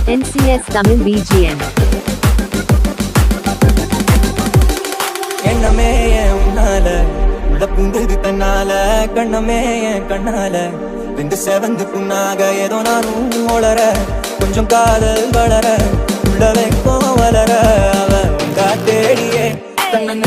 NCS Tamil BGM. எண்ணமே உன்னால உள்ள பூந்தது தன்னால கண்ணமே கண்ணால வெந்து செவந்து புண்ணாக ஏதோ நானும் ஒளர கொஞ்சம் காதல் வளர உள்ள வைக்கும் வளர அவ உங்கா தேடியே கண்ண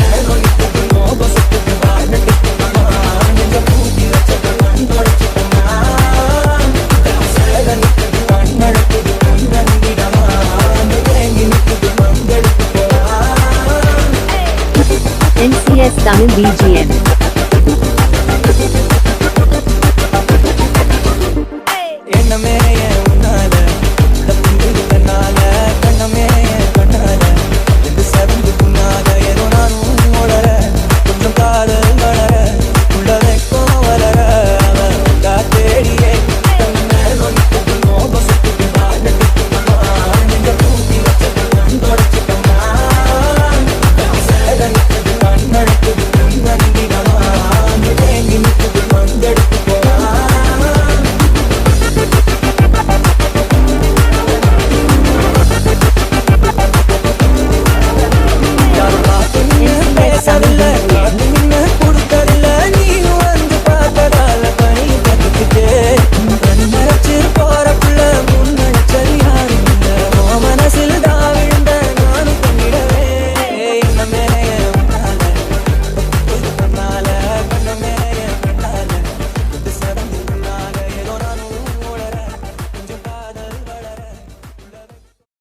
NCS Tamil BGM. எண்ணமே உன்னால உள்ள பூந்தது தன்னால கண்ணமே கண்ணால வெந்து செவந்து புண்ணாக ஏதோ நானும் ஒளர கொஞ்சம் காதல் வளர உள்ள வைக்கும் வளர அவ உங்கா தேடியே NCS Tamil BGM.